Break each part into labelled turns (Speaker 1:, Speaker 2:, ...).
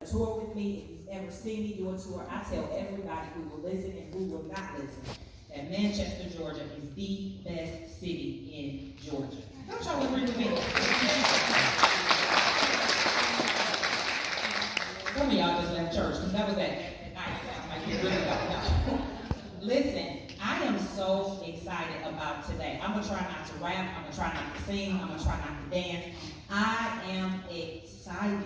Speaker 1: tour with me, if you've ever seen me do a tour, I tell everybody who will listen and who will not listen that Manchester, Georgia is the best city in Georgia. Don't y'all agree with me? Some of y'all just left church because that was that night. Like you really don't know. Listen, I am so excited about today. I'm going to try not to rap. I'm going to try not to sing. I'm going to try not to dance. I am excited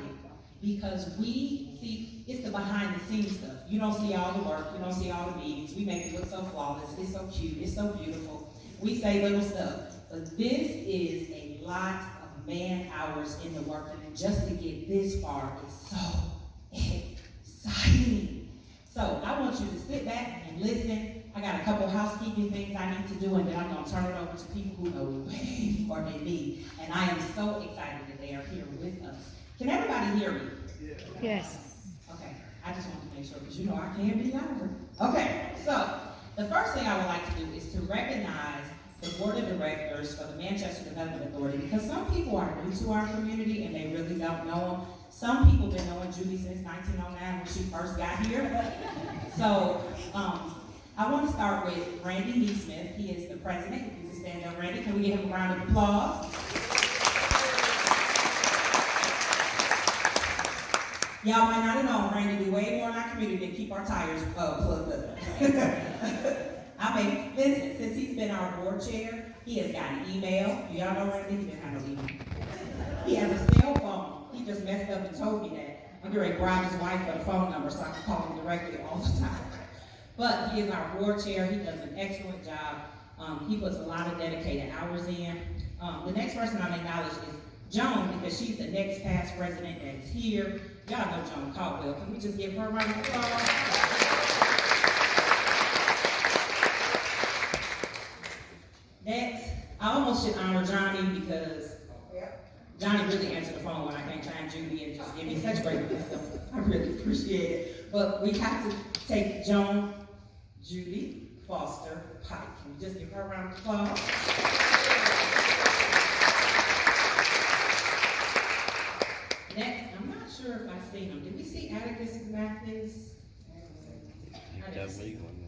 Speaker 1: because we see, it's the behind the scenes stuff. You don't see all the work. You don't see all the meetings. We make it look so flawless. It's so cute. It's so beautiful. We say little stuff. But this is a lot of man hours in the work. And just to get this far is so exciting. So I want you to sit back and listen. I got a couple housekeeping things I need to do, and then I'm going to turn it over to people who know way more than me. And I am so excited that they are here with us. Can everybody hear me?
Speaker 2: Yes.
Speaker 1: Okay, I just want to make sure, because you know I can be louder. Okay, so the first thing I would like to do is to recognize the board of directors for the Manchester Development Authority, because some people are new to our community and they really don't know them. Some people have been knowing Judy since 1909 when she first got here. So I want to start with Randy Neesmith. He is the president. If you can stand up, Randy. Can we give him a round of applause? Y'all might not have known Randy do way more in our community than keep our tires plugged up. I mean, listen, since he's been our board chair, he has got an email. Do y'all know Randy? He didn't have no email. He has a cell phone. He just messed up and told me that. I'm going to bribe his wife for the phone number so I can call him directly all the time. But he is our board chair. He does an excellent job. He puts a lot of dedicated hours in. The next person I'm acknowledge is Joan, because she's the next past president that is here. Y'all know Joan Caldwell. Can we just give her a round of applause? Next, I almost should honor Johnny because Johnny really answered the phone when I came to Judy and just gave me such great wisdom. I really appreciate it. But we have to take Joan Judy Foster Pike. Can we just give her a round of applause? Next, I'm not sure if I've seen him. Did we see Atticus Mathis?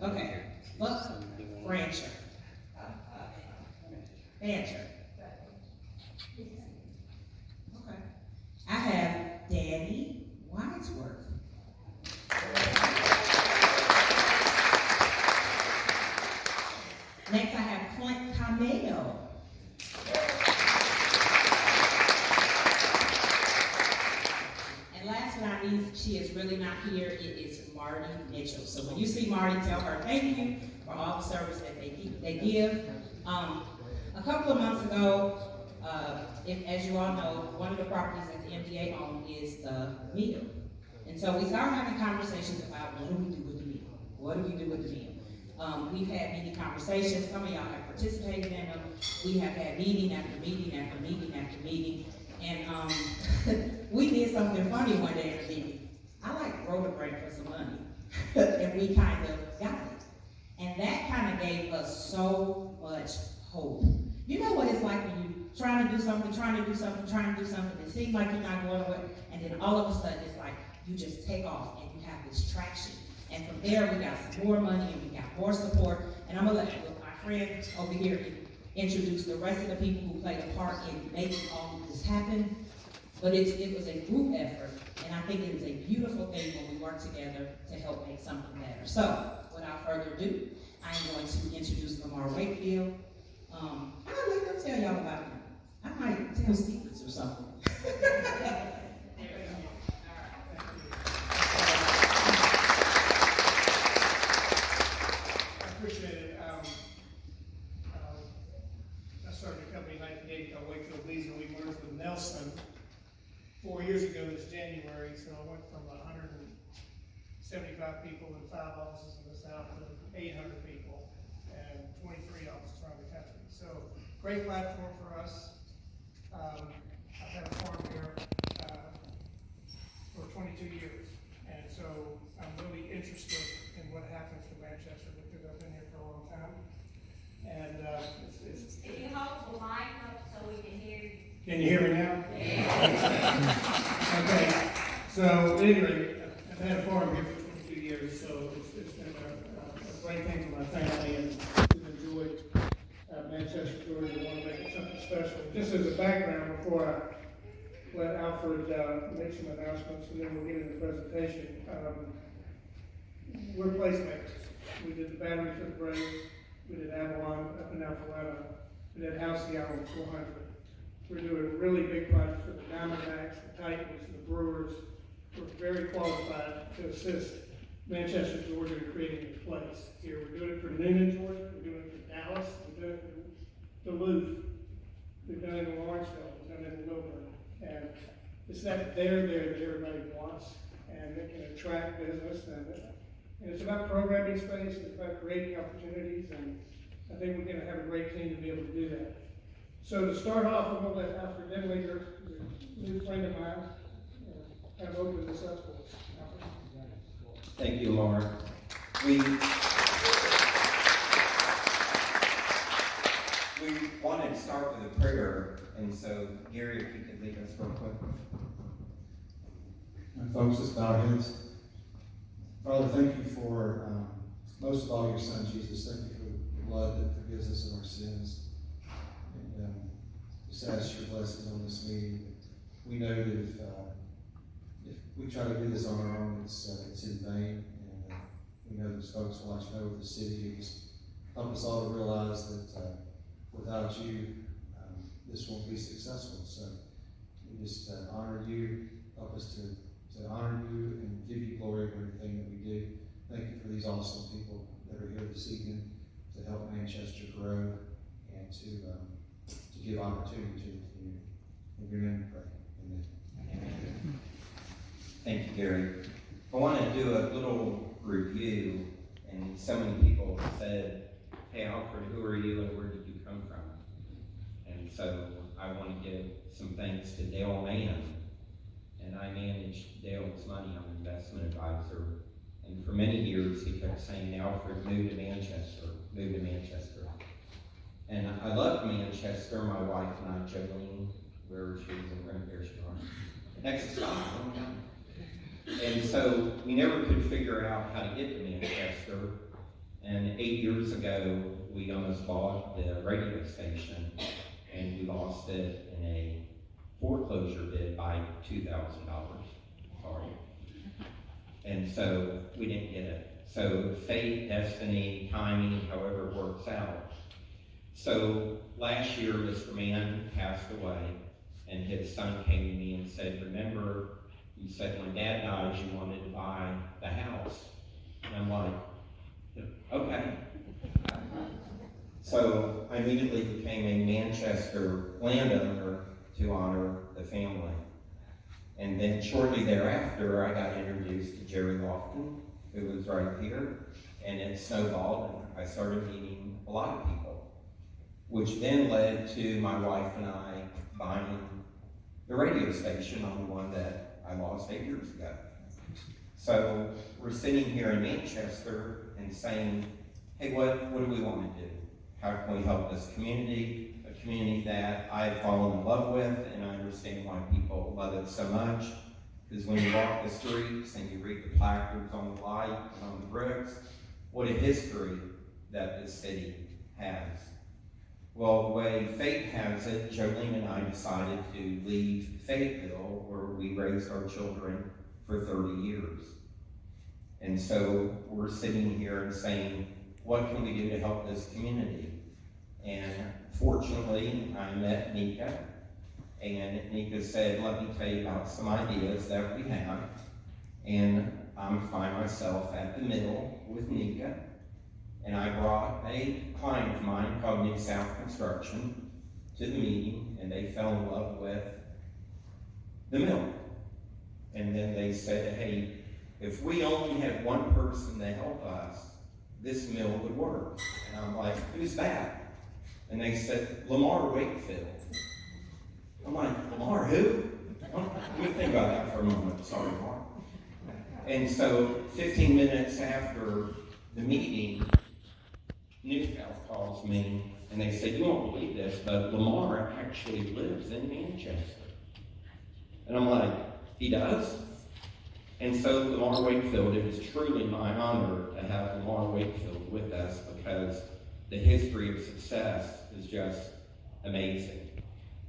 Speaker 1: Okay. Buck Rancher. Rancher. Okay. I have Danny Wadsworth. Next, I have Clint Cameo. And last but not least, she is really not here. It is Marty Mitchell. So when you see Marty, tell her thank you for all the service that they give. A couple of months ago, as you all know, one of the properties that the MDA owns is the meal. And so we started having conversations about what do we do with the meal? What do we do with the meal? We've had many conversations. Some of y'all have participated in them. We have had meeting after meeting after meeting after meeting. And we did something funny one day in the meeting. I wrote a break for some money. And we kind of got it. And that kind of gave us so much hope. You know what it's like when you're trying to do something, it seems like you're not going away, and then all of a sudden it's like you just take off and you have this traction. And from there we got some more money and we got more support. And I'm gonna let my friend over here introduce the rest of the people who played a part in making all of this happen. But it was a group effort, and I think it is a beautiful thing when we work together to help make something better. So, without further ado, I'm going to introduce Lamar Wakefield. I'll let them tell y'all about him. I might tell secrets or something.
Speaker 3: I appreciate it. I started a company in 1980 called Wakefield Lees, and we merged with Nelson 4 years ago this January. So I went from 175 people in 5 offices in the South to 800 people and 23 offices around the country. So great platform for us. I've had a farm here for 22 years, and so I'm really interested in what happens to Manchester because I've been here for a long time. And
Speaker 4: If you hold the mic up so we can hear you.
Speaker 3: Can you hear me now? Okay. So anyway, I've had a farm here for 22 years, so it's been a great thing for my family, and we've enjoyed Manchester, Georgia. Want to make it something special. Just as a background, before I let Alfred make some announcements, and then we'll get into the presentation. We're placemakers. We did the battery for the Braves. We did Avalon up in Alpharetta. We did Halcyon on 400. We're doing a really big project for the Diamondbacks, the Titans, the Brewers. We're very qualified to assist Manchester, Georgia in creating a place here. We're doing it for Newnan, Georgia. We're doing it for Dallas. We're doing it for Duluth. We've done it in Lawrenceville. We've done it in Wilburn. And it's that there that everybody wants, and it can attract business. And it's about programming space. It's about creating opportunities. And I think we're going to have a great team to be able to do that. So to start off, I'm going to let Alfred Denlinger, a new friend of mine, kind of open this up for us. Alfred.
Speaker 2: Thank you, Mark. We wanted to start with a prayer, and so Gary, if you could lead us real quick.
Speaker 5: Folks, let's bow our heads. Father, thank you for most of all your Son, Jesus. Thank you for the blood that forgives us of our sins. And just ask your blessings on this meeting. We know that if we try to do this on our own, it's in vain. And we know those folks watching over the city. You just help us all to realize that without you, this won't be successful. So we just honor you. Help us to honor you and give you glory for everything that we do. Thank you for these awesome people that are here this evening to help Manchester grow and to give opportunity to the community. In your name we pray. Amen.
Speaker 2: Thank you, Gary. I want to do a little review, and so many people have said, hey, Alfred, who are you and where did you come from? And so I want to give some thanks to Dale Mann, and I managed Dale's money. I'm an investment advisor. And for many years, he kept saying, Alfred, move to Manchester, move to Manchester. And I loved Manchester. My wife and I, Jolene, where she was in Grand Bear, next stop. And so we never could figure out how to get to Manchester. And 8 years ago, we almost bought the radio station, and we lost it in a foreclosure bid by $2,000. Sorry. And so we didn't get it. So fate, destiny, timing, however it works out. So last year, Mr. Mann passed away, and his son came to me and said, remember, you said when Dad dies, you wanted to buy the house. And I'm like, okay. So I immediately became a Manchester landowner to honor the family. And then shortly thereafter, I got introduced to Jerry Lofton, who was right here, and it snowballed, and I started meeting a lot of people, which then led to my wife and I buying the radio station on the one that I lost 8 years ago. So we're sitting here in Manchester and saying, hey, what do we want to do? How can we help this community? A community that I've fallen in love with, and I understand why people love it so much. Because when you walk the streets and you read the placards on the light and on the bricks, what a history that this city has. Well, the way fate has it, Jolene and I decided to leave Fayetteville, where we raised our children for 30 years. And so we're sitting here and saying, what can we do to help this community? And fortunately, I met Nika, and Nika said, let me tell you about some ideas that we have. And I find myself at the middle with Nika, and I brought a client of mine called New South Construction to the meeting, and they fell in love with the mill. And then they said, hey, if we only had one person to help us, this mill would work. And I'm like, who's that? And they said, Lamar Wakefield. I'm like, Lamar who? Let me think about that for a moment. Sorry, Mark. And so 15 minutes after the meeting, New South calls me, and they said, you won't believe this, but Lamar actually lives in Manchester. And I'm like, he does? And so Lamar Wakefield, it is truly my honor to have Lamar Wakefield with us because the history of success is just amazing.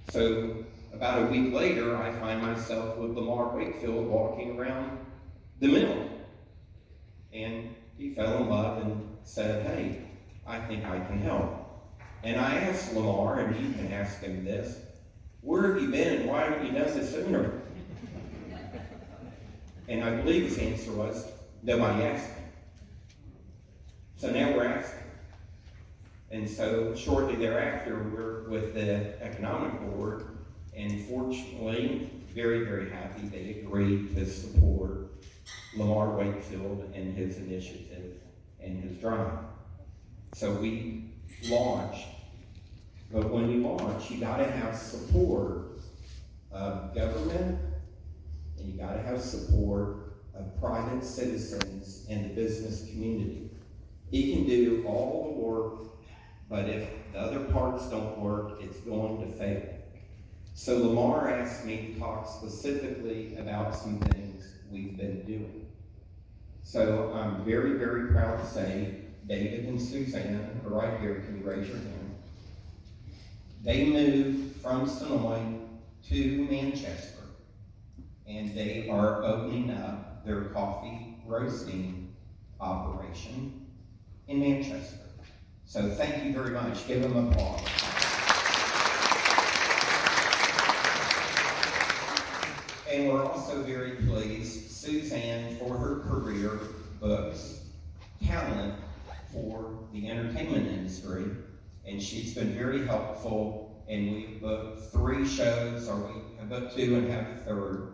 Speaker 2: So about a week later, I find myself with Lamar Wakefield walking around the mill. And he fell in love and said, hey, I think I can help. And I asked Lamar, and you can ask him this, where have you been and why haven't you done this sooner? And I believe his answer was, nobody asked me. So now we're asking. And so shortly thereafter, we're with the Economic Board, and fortunately, very, very happy they agreed to support Lamar Wakefield and his initiative and his drive. So we launched, but when you launch, you gotta have support of government, and you gotta have support of private citizens and the business community. He can do all the work, but if the other parts don't work, it's going to fail. So Lamar asked me to talk specifically about some things we've been doing. So I'm very, very proud to say David and Suzanne are right here. Can you raise your hand? They moved from Sonoy to Manchester, and they are opening up their coffee roasting operation in Manchester. So thank you very much. Give them applause. And we're also very pleased, Suzanne, for her career, books, talent for the entertainment industry, and she's been very helpful, and we've booked 3 shows, or we have booked 2 and have a third.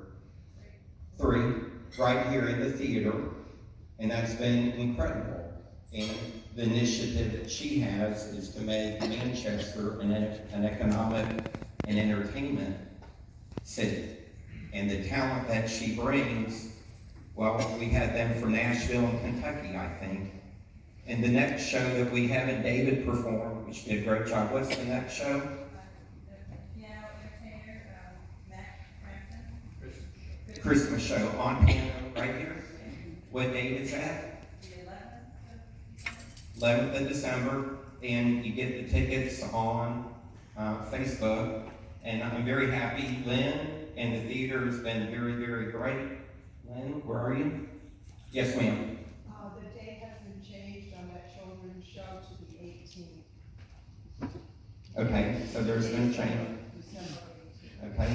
Speaker 2: 3, right here in the theater, and that's been incredible. And the initiative that she has is to make Manchester an economic and entertainment city. And the talent that she brings, well, we had them from Nashville and Kentucky, I think. And the next show that we have, and David performed, which did a great job. What's the next show?
Speaker 4: Piano entertainer, Matt Crampton.
Speaker 2: Christmas show on piano right here. What date is that?
Speaker 4: The 11th.
Speaker 2: 11th of December. And you get the tickets on Facebook. And I'm very happy. Lynn and the theater has been very, very great. Lynn, where are you? Yes, ma'am.
Speaker 6: The date has been changed on that children's show to the 18th.
Speaker 2: Okay, so there's been a change.
Speaker 6: December 18th.
Speaker 2: Okay.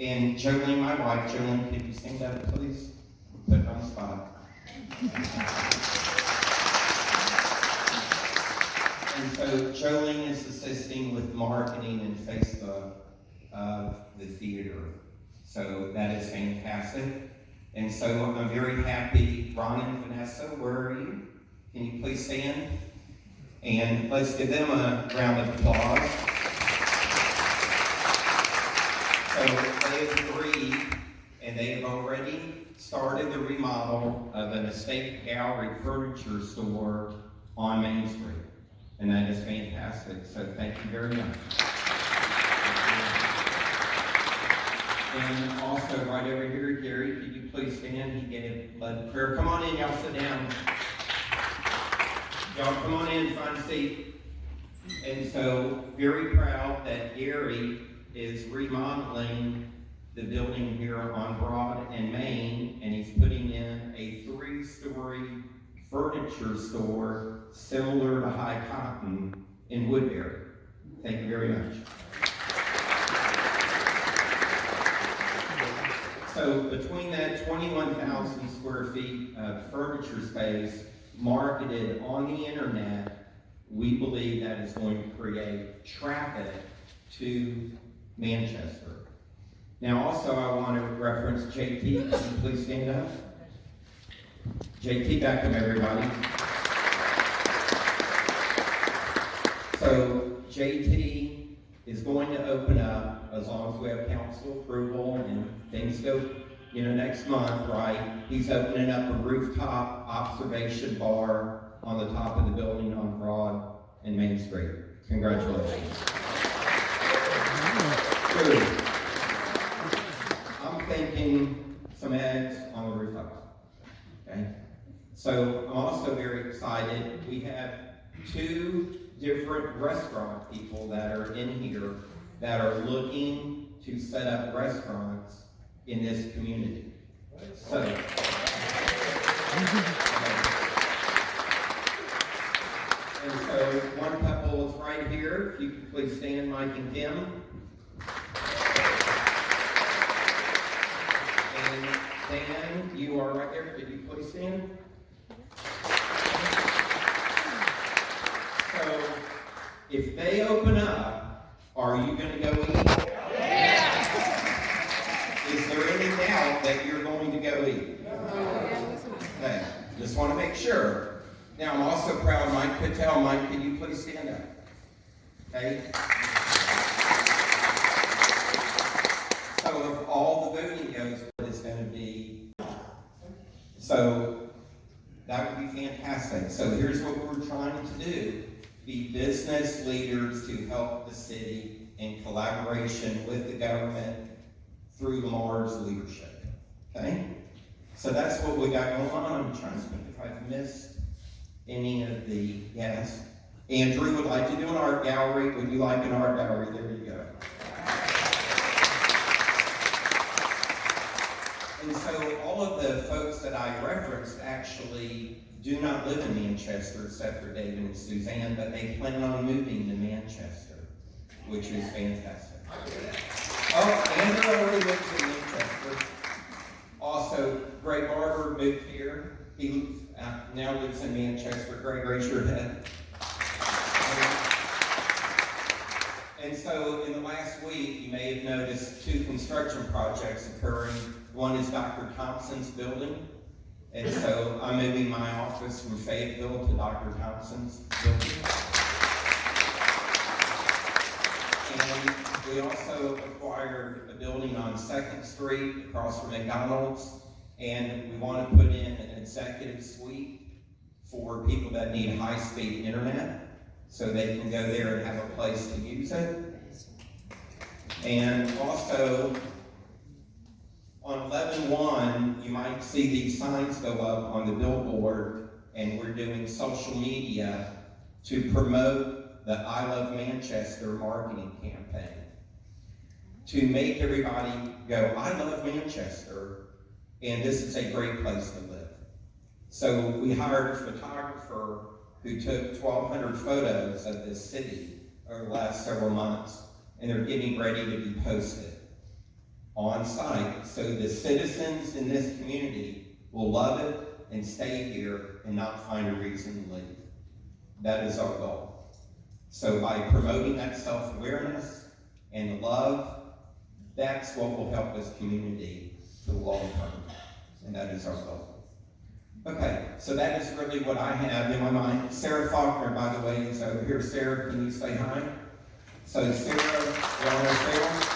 Speaker 2: And Jolene, my wife, Jolene, could you stand up, please? Put her on the spot. And so Jolene is assisting with marketing and Facebook of the theater. So that is fantastic. And so I'm very happy. Ron and Vanessa, where are you? Can you please stand? And let's give them a round of applause. So they have agreed, and they have already started the remodel of an estate gallery furniture store on Main Street. And that is fantastic. So thank you very much. And also right over here, Gary, could you please stand? He gave blood prayer. Come on in, y'all sit down. Y'all come on in, find a seat. And so, very proud that Gary is remodeling the building here on Broad and Main, and he's putting in a 3-story furniture store similar to High Cotton in Woodbury. Thank you very much. So between that 21,000 square feet of furniture space marketed on the internet, we believe that is going to create traffic to Manchester. Now also I want to reference JT. Can you please stand up? JT, back up everybody. So JT is going to open up, as long as we have council approval and things go, next month, right? He's opening up a rooftop observation bar on the top of the building on Broad and Main Street. Congratulations. Good. I'm thinking some eggs on the rooftop. okay? So I'm also very excited. We have 2 different restaurant people that are in here that are looking to set up restaurants in this community. So, and so one couple is right here. If you could please stand, Mike and Kim. And Dan, you are right there. Could you please stand? So, if they open up, are you going to go eat? Yeah. Is there any doubt that you're going to go eat? Okay, just want to make sure. Now, I'm also proud of Mike Patel. Mike, can you please stand up? Okay. So, if all the voting goes, what it's going to be. So, that would be fantastic. So, here's what we're trying to do. Be business leaders to help the city in collaboration with the government through Lamar's leadership. Okay? So that's what we got going on. I'm trying to think if I've missed any of the, yes. Andrew would like to do an art gallery. Would you like an art gallery? There you go. And so all of the folks that I referenced actually do not live in Manchester except for David and Suzanne, but they plan on moving to Manchester, which is fantastic. Oh, Andrew already lives in Manchester. Also, Greg Barber moved here. He now lives in Manchester. Greg, raise your head. And so in the last week, you may have noticed 2 construction projects occurring. One is Dr. Thompson's building. And so I'm moving my office from Fayetteville to Dr. Thompson's building. And we also acquired a building on 2nd Street across from McDonald's. And we want to put in an executive suite for people that need high-speed internet so they can go there and have a place to use it. And also, on 11/1, you might see these signs go up on the billboard, and we're doing social media to promote the I Love Manchester marketing campaign. To make everybody go, I love Manchester, and this is a great place to live. So we hired a photographer who took 1,200 photos of this city over the last several months, and they're getting ready to be posted on site, so the citizens in this community will love it and stay here and not find a reason to leave. That is our goal. So by promoting that self-awareness and love, that's what will help this community for the long term, and that is our goal. Okay, so that is really what I have in my mind. Sarah Faulkner, by the way, is over here. Sarah, can you say hi? So Sarah, you all know Sarah?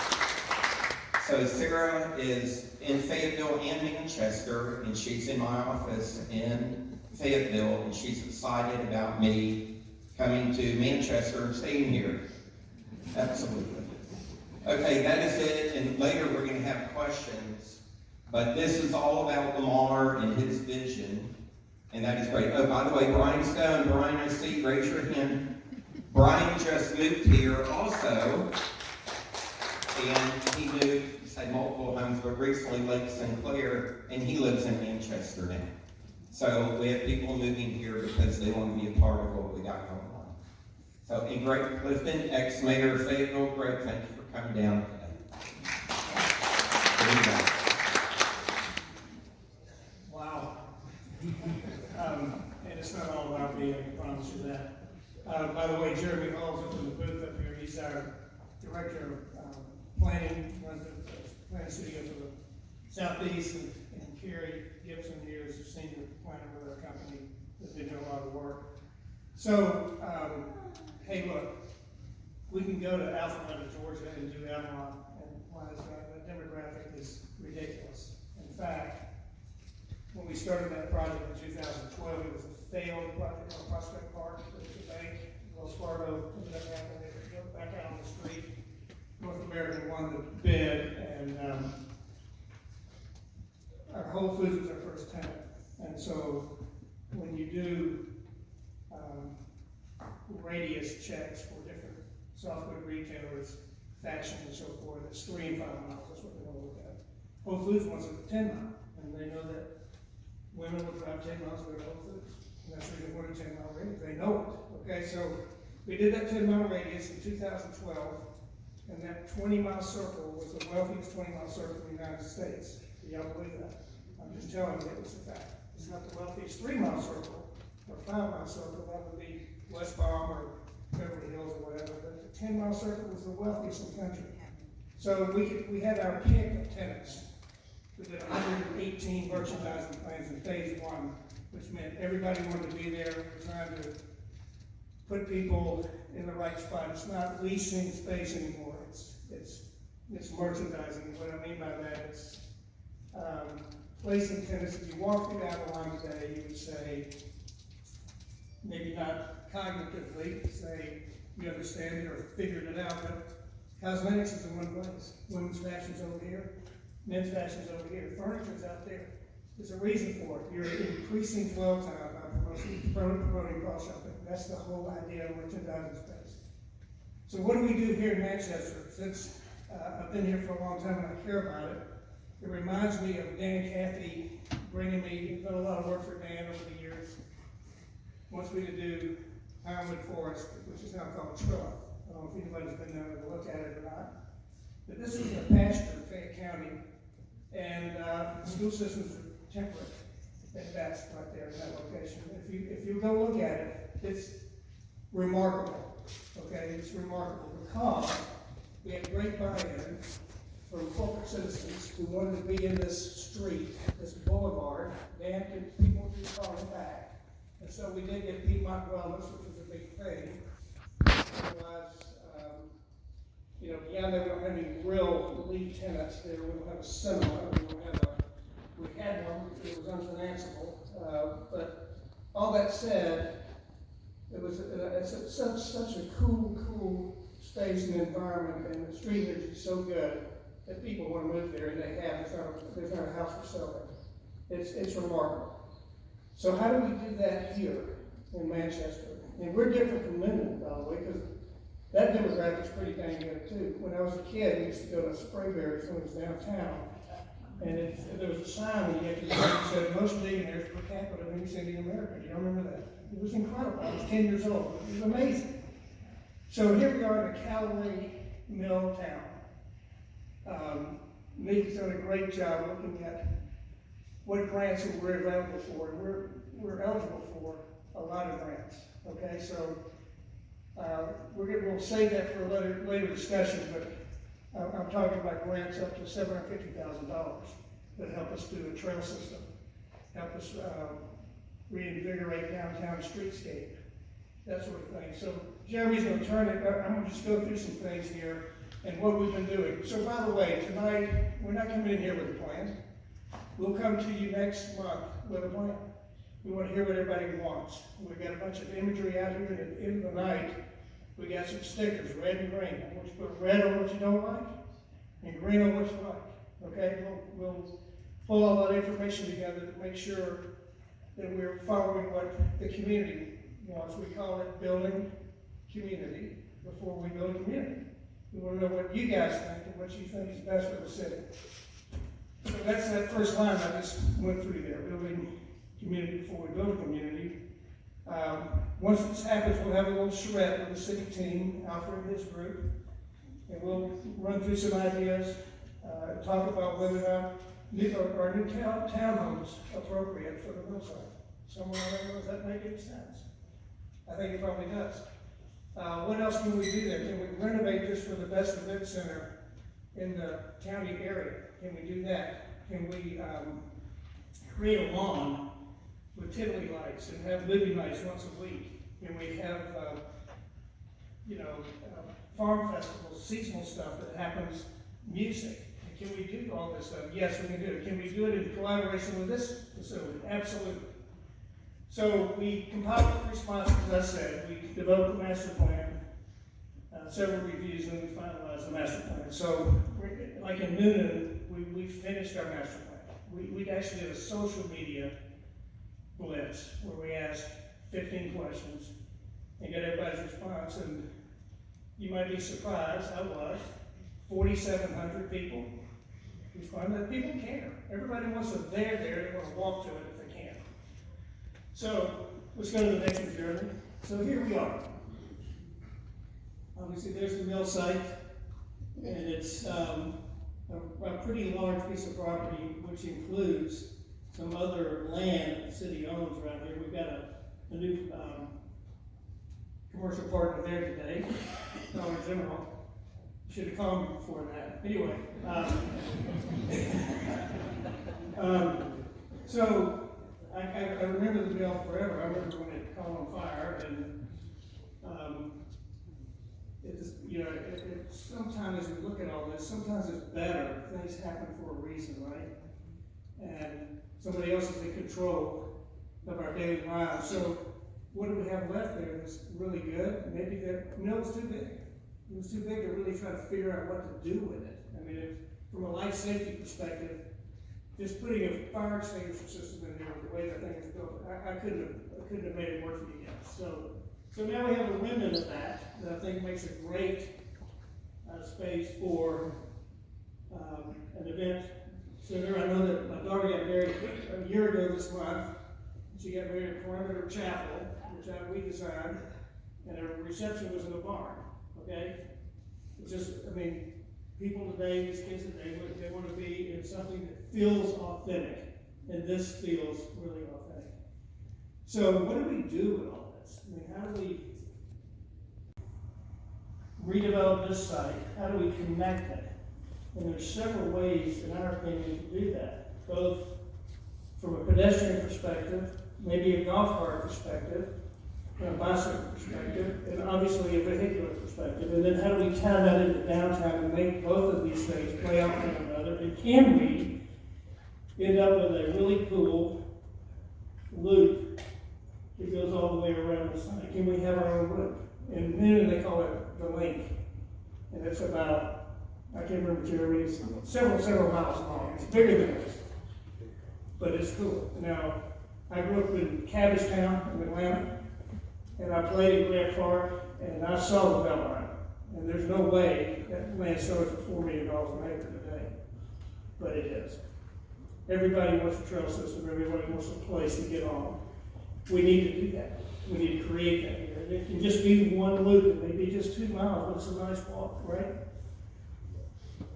Speaker 2: So Sarah is in Fayetteville and Manchester, and she's in my office in Fayetteville, and she's excited about me coming to Manchester and staying here. Absolutely. Okay, that is it, and later we're going to have questions, but this is all about Lamar and his vision, and that is great. Oh, by the way, Brian Stone, Brian, I see, raise your hand. Brian just moved here also, and he moved, he's had multiple homes, but recently Lake Sinclair, and he lives in Manchester now. So we have people moving here because they want to be a part of what we got going on. So, and Greg Clifton, ex-mayor of Fayetteville, Greg, thank you for coming down today.
Speaker 3: Wow. And it's not all about me, I can promise you that. By the way, Jeremy Hall's up in the booth up here. He's our director of planning, runs the planning studio for the Southeast, and Carrie Gibson here is the senior planner with our company that's been doing a lot of work. So, hey, look, we can go to Alpharetta, Georgia, and do Avalon, and why is that? The demographic is ridiculous. In fact, when we started that project in 2012, it was a failed project on Prospect Park. It was the bank, Wells Fargo, ended up having to go back out on the street. North American won the bid, and our Whole Foods was our first tenant. And so So when you do, radius checks for different soft good retailers, fashion and so forth, it's 3 and 5 miles, that's what they want to look at. Whole Foods wants a 10 mile, and they know that women will drive 10 miles to go to Whole Foods. And that's the reason for the 10 mile radius, they know it, okay? So we did that 10 mile radius in 2012, and that 20-mile circle was the wealthiest 20-mile circle in the United States. Do y'all believe that? I'm just telling you, it was a fact. It's not the wealthiest 3-mile circle, or 5-mile circle, that would be West Palm or Beverly Hills or whatever, but the 10-mile circle was the wealthiest in the country. So we had our pick of tenants. We did 118 merchandising plans in phase 1, which meant everybody wanted to be there. We're trying to put people in the right spot. It's not leasing space anymore. It's merchandising. What I mean by that is placing tenants. If you walk through Avalon today, you would say, maybe not cognitively, say you understand it or figured it out, but cosmetics is in one place. Women's fashion's over here, men's fashion's over here, furniture's out there. There's a reason for it. You're increasing dwell time by promoting cross shopping. That's the whole idea of merchandising space. So what do we do here in Manchester? Since I've been here for a long time and I care about it, it reminds me of Dan and Kathy bringing me, I've done a lot of work for Dan over the years, wants me to do Ironwood Forest, which is now called Trilla. I don't know if anybody's been down there to look at it or not. But this is a pasture in Fayette County, and the school systems are temperate at best right there in that location. If you go look at it, it's remarkable, okay? It's remarkable because we had great buy-in from corporate citizens who wanted to be in this street, this boulevard. People just call it back. And so we did get Piedmont Wellness, which was a big thing. Otherwise, beyond that, we don't have any real lead tenants there. We don't have a cinema. We had one, it was unfinanceable. But all that said, it's such a cool space and environment, and the street is just so good that people want to move there, and they have. There's not a house for sale there. It's remarkable. So how do we do that here in Manchester? And we're different from Minden, by the way, because that demographic's pretty dang good too. When I was a kid, we used to go to Sprayberry's when it was downtown, and there was a sign when you had to go that said most millionaires per capita in any city in America. Do you remember that? It was incredible. I was 10 years old. It was amazing. So here we are in a Callaway Mill town. Nikki's done a great job looking at what grants we're available for. We're eligible for a lot of grants. Okay, so we'll save that for a later discussion, but I'm talking about grants up to $750,000 that help us do a trail system, help us reinvigorate downtown streetscape, that sort of thing. So Jeremy's going to turn it. I'm going to just go through some things here and what we've been doing. So by the way, tonight we're not coming in here with a plan. We'll come to you next month with a plan. We want to hear what everybody wants. We've got a bunch of imagery out here, and at the end of the night, we got some stickers, red and green. I want you to put red on what you don't like, and green on what you like. Okay? We'll pull all that information together to make sure that we're following what the community wants. We call it building community before we build a community. We want to know what you guys think and what you think is best for the city. So that's that first line I just went through there, building community before we build a community. Once this happens, we'll have a little charrette with the city team, Alfred and his group, and we'll run through some ideas, talk about whether or not our new townhomes appropriate for the hillside. Someone out there, does that make any sense? I think it probably does. What else can we do there? Can we renovate this for the best event center in the county area? Can we do that? Can we create a lawn with tiddly lights and have living nights once a week? Can we have, farm festivals, seasonal stuff that happens, music? Can we do all this stuff? Yes, we can do it. Can we do it in collaboration with this facility? Absolutely. So we compiled the responses, as I said. We developed a master plan, several reviews, and then we finalized the master plan. So, like in Noonan, we finished our master plan. We actually did a social media blitz, where we asked 15 questions and got everybody's response, and you might be surprised, I was, 4,700 people responded. People care. Everybody wants to, they're there, they want to walk to it if they can. So, let's go to the next one, Jeremy. So here we are. Obviously, there's the mill site, and it's a pretty large piece of property, which includes some other land that the city owns around here. We've got a new commercial partner there today, Dollar General. Should have called me before that. Anyway, so I remember the mill forever. I remember when it caught on fire, and sometimes as we look at all this, sometimes it's better. Things happen for a reason, right? And somebody else is in control of our daily lives. So what do we have left there that's really good? Maybe that mill was too big. It was too big to really try to figure out what to do with it. I mean, from a life safety perspective, just putting a fire extinguisher system in there, the way that thing is built, I couldn't have made it work for you guys. So now we have a remnant of that I think makes a great space for an event center. I know that my daughter got married a year ago this month. She got married at Perimeter Chapel, which we designed, and her reception was in a barn. Okay, it's just, I mean, people today, these kids today, they want to be in something that feels authentic, and this feels really authentic. So what do we do with all this? I mean, how do we redevelop this site? How do we connect it? And there's several ways, in our opinion, to do that, both from a pedestrian perspective, maybe a golf cart perspective, from a bicycle perspective, and obviously a vehicular perspective. And then how do we tie that into downtown and make both of these things play off one another? And can we end up with a really cool loop that goes all the way around the site? Can we have our own loop? And then they call it the link. And it's about, I can't remember, Jeremy, it's several miles long. It's bigger than this, but it's cool. Now, I grew up in Cabbagetown in Atlanta, and I played at Grant Park, and I saw the Bell Line. And there's no way that land sells for $4 million an acre today, but it is. Everybody wants a trail system, everybody wants a place to get on. We need to do that. We need to create that here. It can just be one loop, it may be just 2 miles, but it's a nice walk, right?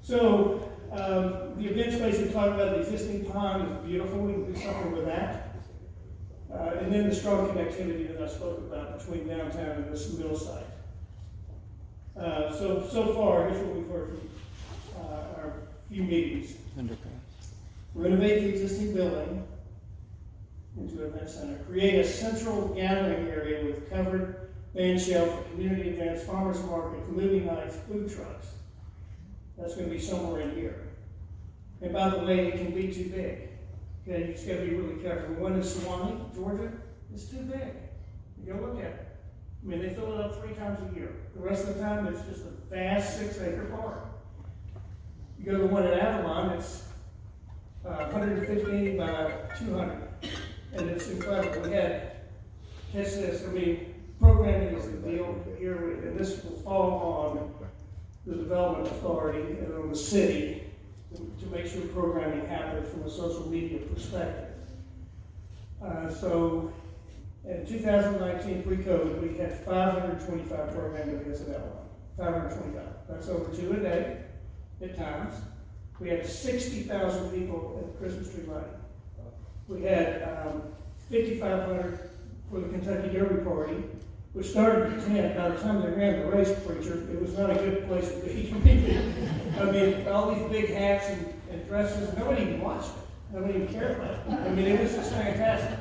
Speaker 3: So, the event space we talked about, the existing pond is beautiful, we can do something with that. And then the strong connectivity that I spoke about between downtown and this mill site. So far, here's what we've heard from our few meetings. Renovate the existing building into an event center. Create a central gathering area with covered band shell for community events, farmers market, movie nights, food trucks. That's going to be somewhere in here. And by the way, it can be too big. Okay, you just got to be really careful. The one in Suwanee, Georgia, is too big. You go look at it. I mean, they fill it up 3 times a year. The rest of the time, it's just a vast 6-acre park. You go to the one at Avalon, it's 150 by 200, and it's incredible. We had, catch this, I mean, programming is the deal here, and this will fall on the development authority and on the city to make sure programming happens from a social media perspective. So in 2019, pre-COVID, we had 525 programming events at Avalon. 525. That's over 2 a day at times. We had 60,000 people at the Christmas tree lighting. We had 5,500 for the Kentucky Derby party, which started at 10. By the time they ran the race, preacher, it was not a good place to be. I mean, all these big hats and dresses, nobody even watched it. Nobody even cared about it. I mean, it was just fantastic.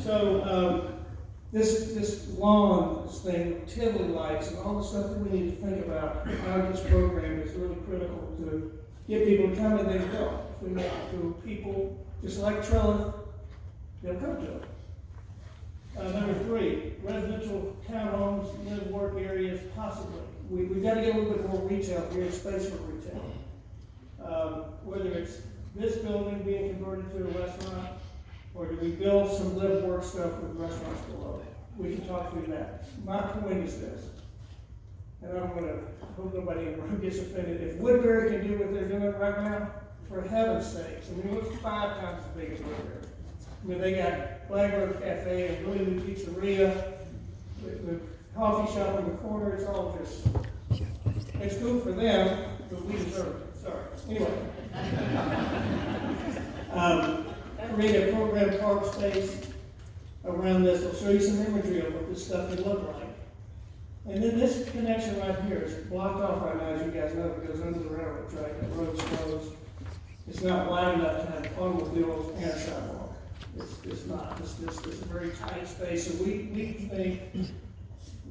Speaker 3: So this lawn, this thing, Tivoli lights, and all the stuff that we need to think about how this program is really critical to get people to come, and they will. If we make it to people, just like Trellis, they'll come to it. Number 3, residential townhomes, live work areas, possibly. We've got to get a little bit more retail here, space for retail. Whether it's this building being converted to a restaurant, Or do we build some live work stuff with restaurants below? We can talk through that. My point is this, and I'm gonna, hope nobody in the room gets offended. If Woodbury can do what they're doing right now, for heaven's sakes, I mean, we're 5 times as big as Woodbury. I mean, they got Blackbird Cafe and really new pizzeria, the coffee shop in the corner, it's all just, it's cool for them, but we deserve it, sorry. Anyway. Create a program park space around this. I'll show you some imagery of what this stuff can look like. And then this connection right here is blocked off right now, as you guys know, it goes under the railroad track, the road's closed. It's not wide enough to have automobiles and a sidewalk. It's not, it's a very tight space, so we think,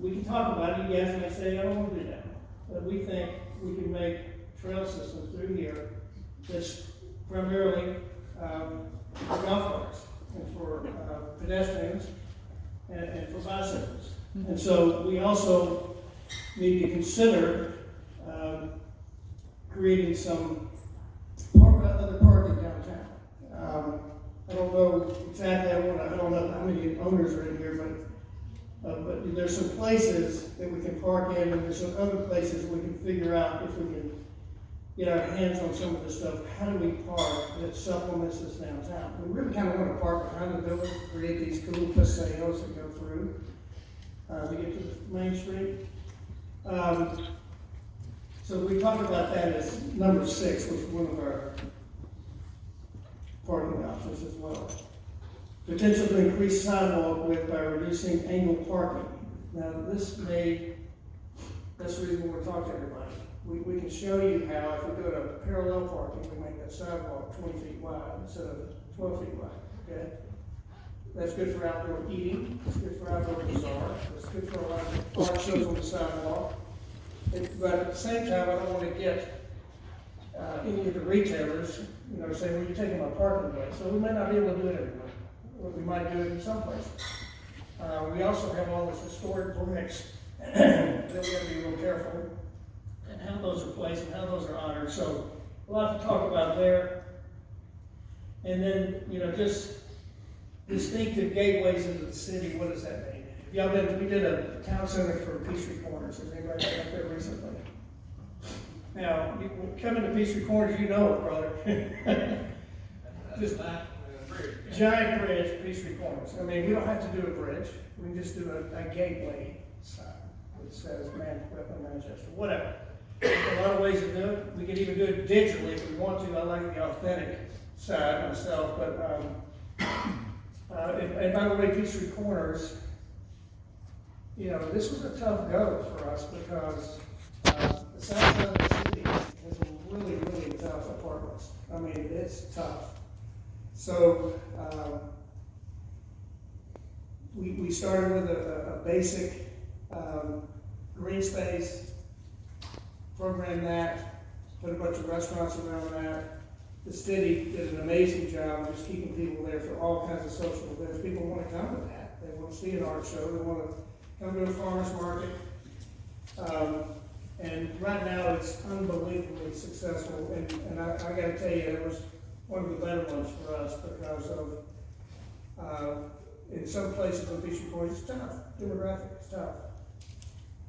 Speaker 3: we can talk about it, you guys may say, I don't want to do that. But we think we can make trail systems through here that's primarily, for golf carts and for pedestrians and for bicycles. And so we also need to consider creating some other parking downtown. I don't know exactly, I don't know how many owners are in here, but there's some places that we can park in, and there's some other places we can figure out if we can get our hands on some of this stuff. How do we park that supplements this downtown? We really kind of want to park behind the building, create these cool paseos that go through to get to the main street. So we talked about that as number 6, which is one of our parking options as well. Potential to increase sidewalk width by reducing angle parking. Now, that's the reason we want to talk to everybody. We can show you how if we go to parallel parking, we make that sidewalk 20 feet wide instead of 12 feet wide, okay? That's good for outdoor eating, it's good for outdoor bazaar, it's good for a lot of art shows on the sidewalk. But at the same time, I don't want to get any of the retailers, saying, well, you're taking my parking away. So we might not be able to do it everywhere, or we might do it in some places. We also have all this historic bricks that we have to be real careful and how those are placed and how those are honored. So a lot to talk about there. And then, just distinctive gateways into the city, what does that mean? Y'all we did a town center for Peachtree Corners. Has anybody been up there recently? Now, coming to Peachtree Corners, you know it, brother. Just giant bridge, Peachtree Corners. I mean, we don't have to do a bridge. We can just do a gateway sign that says Manchester, whatever. There's a lot of ways to do it. We can even do it digitally if we want to. I like the authentic side myself, but and by the way, Peachtree Corners, this was a tough go for us because the south side of the city has really, really tough apartments. I mean, it's tough. So we started with a basic green space, programmed that, put a bunch of restaurants around that. The city did an amazing job of just keeping people there for all kinds of social events. People want to come to that. They want to see an art show. They want to come to a farmer's market. And right now it's unbelievably successful. And I got to tell you, it was one of the better ones for us because of, in some places on Peachtree Corners, it's tough. Demographic, it's tough.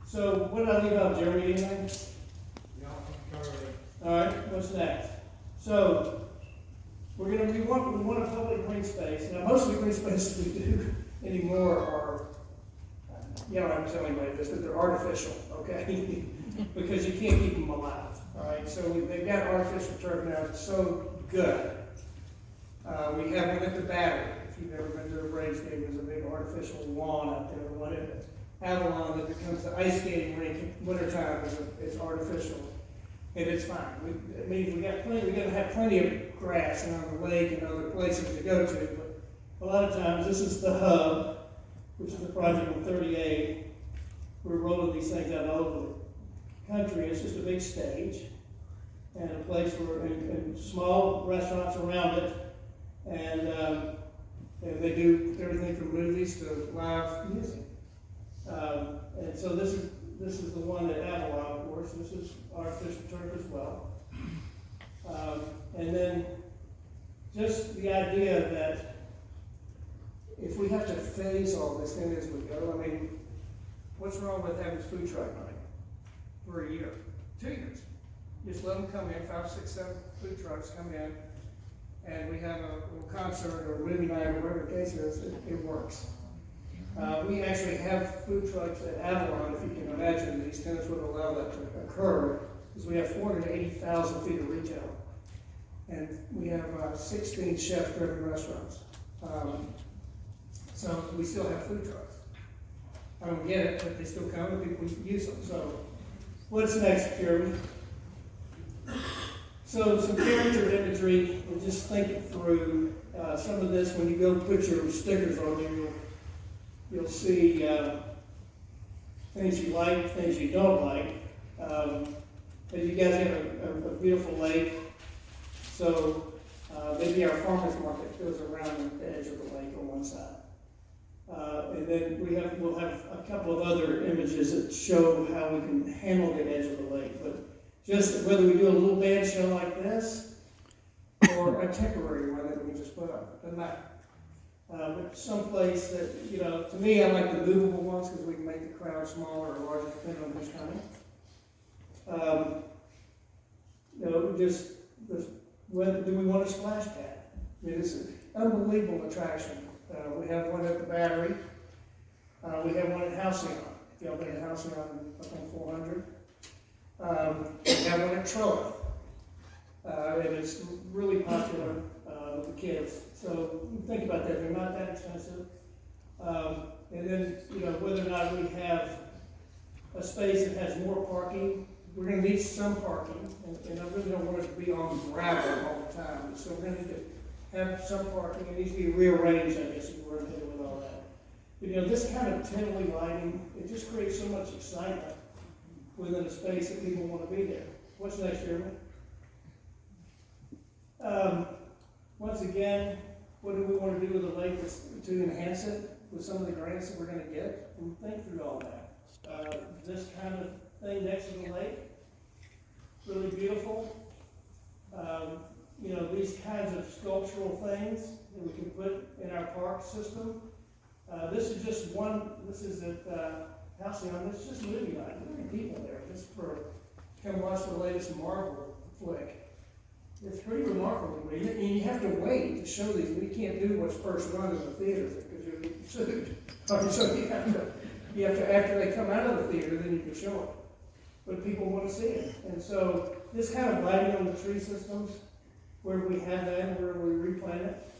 Speaker 3: So what did I leave out, Jeremy? Anything? All right, what's next? So we want a public green space. Now, most of the green spaces we do anymore are, you don't have to tell anybody this, but they're artificial, okay? Because you can't keep them alive, all right? So they've got artificial turf now. It's so good. We have one at the Battery. If you've ever been to a Braves game, there's a big artificial lawn out there. One at Avalon that becomes the ice skating rink in wintertime is artificial. And it's fine. It means we're gonna have plenty of grass and on the lake and other places to go to, but a lot of times this is the hub, which is a project on 38. We're rolling these things out all over the country. It's just a big stage and a place for and small restaurants around it, and they do everything from movies to live music. And so this is the one at Avalon, of course. This is artificial turf as well. And then just the idea that we have to phase all this in as we go. I mean, what's wrong with having food truck night for a year, 2 years? Just let them come in, 5, 6, 7 food trucks come in, and we have a little concert or movie night or whatever the case is, it works. We actually have food trucks at Avalon, if you can imagine, these tenants would allow that to occur, because we have 480,000 feet of retail. And we have 16 chef-driven restaurants. So we still have food trucks. I don't get it, but they still come and people use them. So what's next, Jeremy? So some character imagery, and just think it through. Some of this, when you go put your stickers on there, you'll see things you like, things you don't like. But you guys have a beautiful lake. So maybe our farmer's market goes around the edge of the lake on one side. And then we'll have a couple of other images that show how we can handle the edge of the lake. But just whether we do a little band show like this or a temporary one that we just put up, doesn't matter. But someplace that, you know, to me, I like the movable ones because we can make the crowd smaller or larger depending on who's coming. You know, just whether do we want a splash pad? I mean, it's an unbelievable attraction. We have one at the Battery. We have one at Halcyon. If y'all been to Halcyon up on 400. We have one at Troa. And it's really popular with the kids. So think about that. They're not that expensive. And then, you know, whether or not we have a space that has more parking. We're going to need some parking, and I really don't want it to be on gravel all the time. So we're going to need to have some parking. It needs to be rearranged, I guess, if we're ahead with all that. But, you know, this kind of tinny lighting, it just creates so much excitement within a space that people want to be there. What's next, Jeremy? Once again, what do we want to do with the lake to enhance it with some of the grants that we're going to get? And think through all that. This kind of thing next to the lake, really beautiful. You know, these kinds of sculptural things that we can put in our park system. This is just one, this is at Halcyon, it's just movie night. There are people there just for come watch the latest Marvel flick. It's pretty remarkable. And you have to wait to show these. We can't do what's first run in the theaters because you're sued. So you have to, after they come out of the theater, then you can show it. But people want to see it. And so this kind of lighting on the tree systems, where we have that and where we replant it,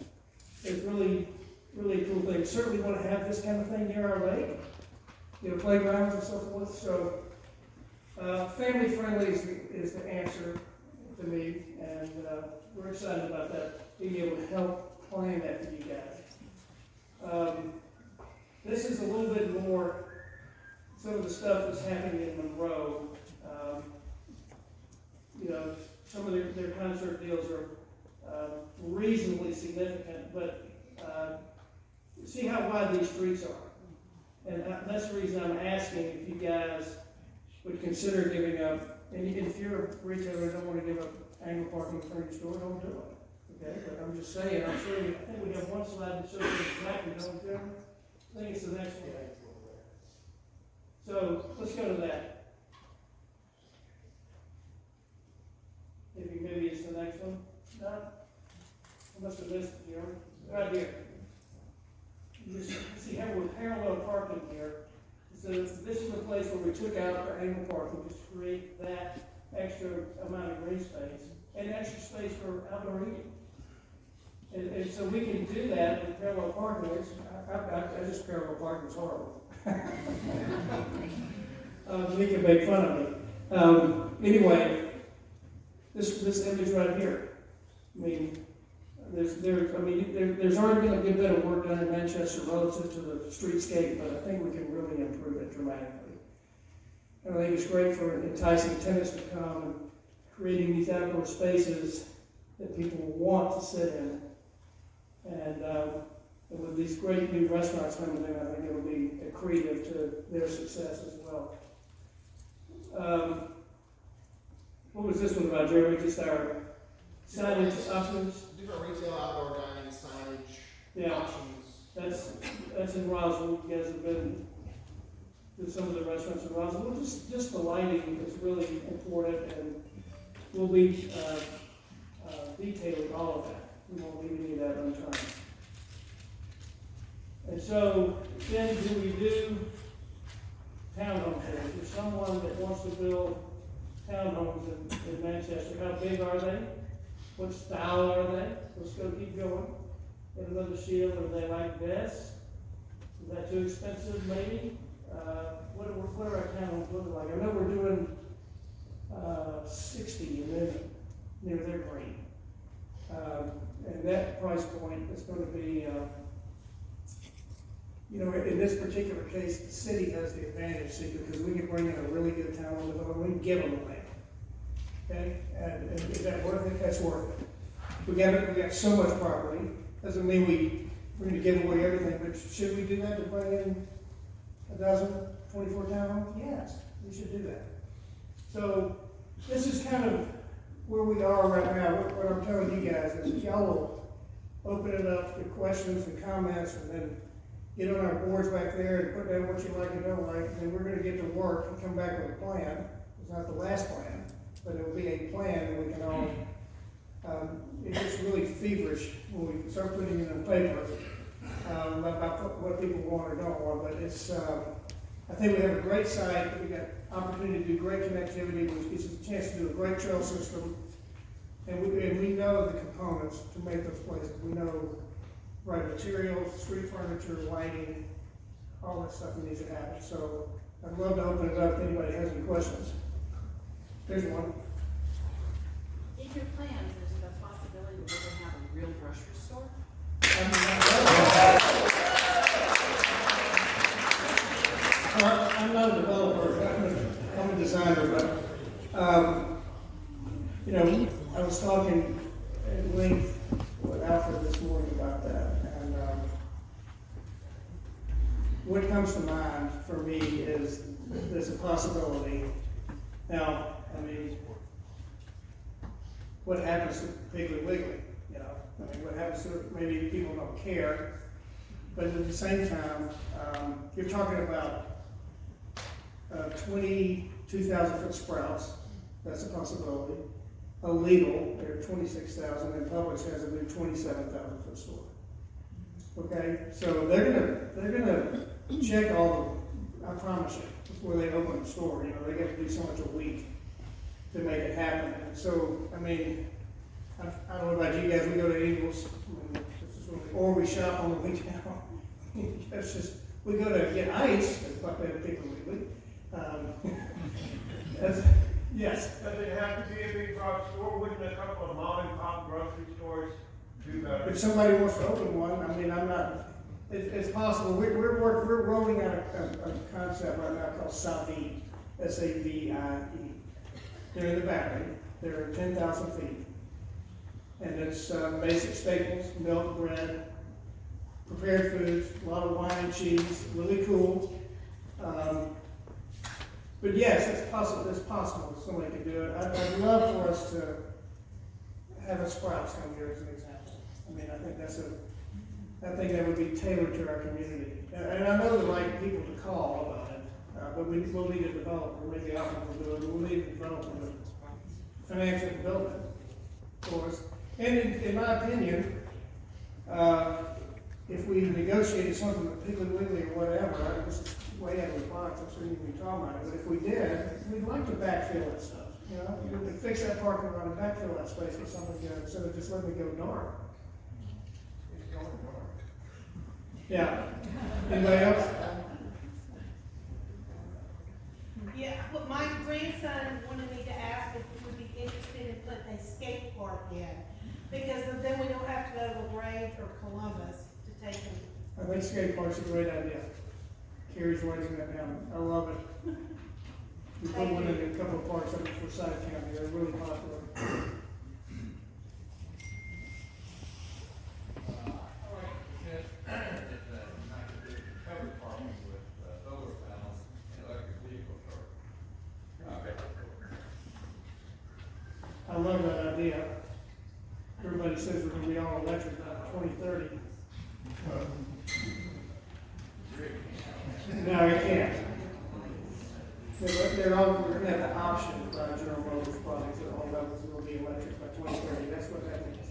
Speaker 3: is really, really a cool thing. Certainly want to have this kind of thing near our lake, you know, playgrounds and so forth. So family friendly is the answer to me, and we're excited about that, being able to help plan that for you guys. This is a little bit more some of the stuff that's happening in Monroe. You know, some of their concert deals are reasonably significant, but see how wide these streets are. And that's the reason I'm asking if you guys would consider giving up, and if you're a retailer and don't want to give up annual parking in front of your store, don't do it. Okay, but I'm just saying, I think we have one slide that shows you exactly, don't we, Jeremy? I think it's the next one. So let's go to that. Maybe it's the next one. No? I must have missed it, Jeremy. Right here. You just see how we're parallel parking here. So this is the place where we took out the angle parking just to create that extra amount of green space and extra space for outdoor eating. And so we can do that with parallel parking. I just parallel parking is horrible. We can make fun of me. Anyway, this image right here. I mean, there's already been a good bit of work done in Manchester relative to the streetscape, but I think we can really improve it dramatically. And I think it's great for enticing tenants to come and creating these outdoor spaces that people want to sit in. And with these great new restaurants coming in, I think it'll be accretive to their success as well. What was this one about, Jeremy? Just our signage options?
Speaker 7: Different retail, outdoor dining, signage,
Speaker 3: Yeah.
Speaker 7: options.
Speaker 3: That's that's in Roswell, you guys have been to some of the restaurants in Roswell, just the lighting is really important, and we'll be, detailing all of that. We won't leave any of that unturned. And so, then do we do townhomes there? Is there someone that wants to build townhomes in Manchester? How big are they? What style are they? Let's go keep going. Get another shield, are they like this? Is that too expensive, maybe? What are our townhomes looking like? I know we're doing, 60 and then near their green. And that price point is gonna be, you know, in this particular case, the city has the advantage, see, because we can bring in a really good townhome developer, we can give them the land. Okay, and is that worth it? That's worth it. We got so much property, doesn't mean we're gonna give away everything, but should we do that to bring in 24 townhomes? Yes, we should do that. So, this is kind of where we are right now. What I'm telling you guys is, y'all will open it up to questions and comments, and then get on our boards back there and put down what you like and don't like, and then we're gonna get to work and come back with a plan. It's not the last plan, but it will be a plan that we can all, it gets really feverish when we start putting it on paper, about what people want or don't want, but it's, I think we have a great site, we got opportunity to do great connectivity, which gives us a chance to do a great trail system, and we know the components to make those places. We know right materials, street furniture, lighting, all that stuff needs to happen. So I'd love to open it up if anybody has any questions. Here's one.
Speaker 7: In your plans, is it a possibility that we're gonna have a real grocery store?
Speaker 3: I'm not a developer, I'm a designer, but, you know, I was talking at length with Alfred this morning about that, and, what comes to mind for me is there's a possibility. Now, I mean, what happens to Piggly Wiggly, you know? I mean, what happens to, maybe people don't care, but at the same time, you're talking about 22,000 foot sprouts, that's a possibility. Illegal, they're 26,000, and Publix has a new 27,000 foot store. Okay, so they're gonna check all the, I promise you, before they open the store, you know, they got to do so much a week to make it happen. And so, I mean, I don't know about you guys, we go to Eagles, or we shop on the way down. That's just, we go to get ice, at Piggly Wiggly. Yes.
Speaker 8: Does it have to be a big box store? Wouldn't a couple of mom and pop grocery stores do better?
Speaker 3: If somebody wants to open one, I mean, I'm not, it's possible. We're rolling out a concept right now called Savie, S-A-V-I-E. They're in the Valley, they're 10,000 feet. And it's basic staples, milk, bread, prepared foods, a lot of wine and cheese, really cool. But yes, it's possible somebody could do it. I'd love for us to have a Sprouts come here as an example. I mean, I think that would be tailored to our community. And I know the right people to call about it, but we'll need a developer, maybe Alfred will do it, but we'll need a developer to finance it and build it for us. And in my opinion, if we negotiated something with Piggly Wiggly or whatever, this is way out of the box, I shouldn't even be talking about it, but if we did, we'd like to backfill that stuff, you know? We could fix that parking lot and backfill that space with something good, instead of just letting it go dark.
Speaker 8: It's going dark.
Speaker 3: Yeah. Anybody else?
Speaker 6: Yeah, but my grandson wanted me to ask if we would be interested in putting a skate park in, because then we don't have to go to LaGrange or Columbus to take them.
Speaker 3: I think skate park's a great idea. Carrie's writing that down. I love it. We put one in a couple of parks up in Forsyth County. They're really popular.
Speaker 8: Covered parking with solar panels and electric vehicle charging.
Speaker 3: I love that idea. Everybody says we're gonna be all electric by 2030. they're all, we're gonna have the option to buy General Motors products that all levels will be electric by 2030, that's what that means.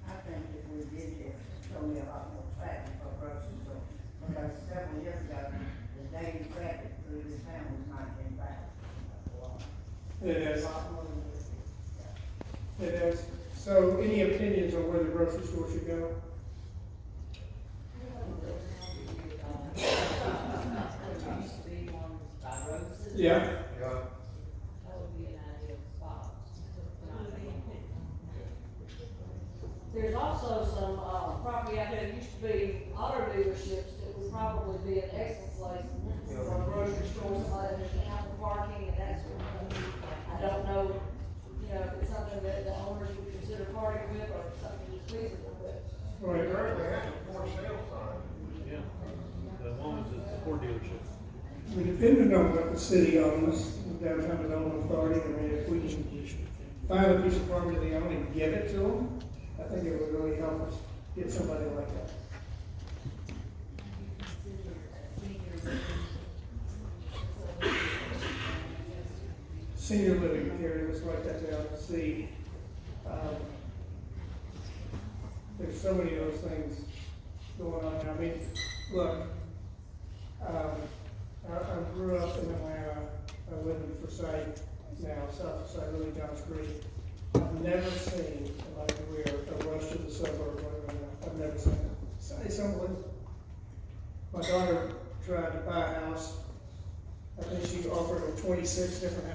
Speaker 9: I think if we did this, it's gonna be a lot more traffic for grocery store. Because several years ago, the daily traffic through this town was 19,000.
Speaker 3: It is. It is. So any opinions on where the grocery store should go? Yeah.
Speaker 10: That would be an ideal spot. There's also some, property out there that used to be auto dealerships that would probably be an excellent place for a grocery store, somebody that can have parking and that sort of thing. I don't know, you know, if it's something that the owners would consider parting with or if it's something that's feasible with.
Speaker 3: Right.
Speaker 8: Currently have a for sale sign.
Speaker 11: Yeah, the one was a Ford dealership.
Speaker 3: I mean, depending on what the city owns, the downtown development authority, I mean, if we can find a piece of property they own and give it to them, I think it would really help us get somebody like that. Senior living, Terry, let's write that down and see. There's so many of those things going on now. I mean, look, I grew up in Atlanta, I live in Forsyth now, south Forsyth, really Johns Creek. I've never seen, like we're a rush to the suburbs, I've never seen it. It's unbelievable. My daughter tried to buy a house, I think she offered her 26 different houses.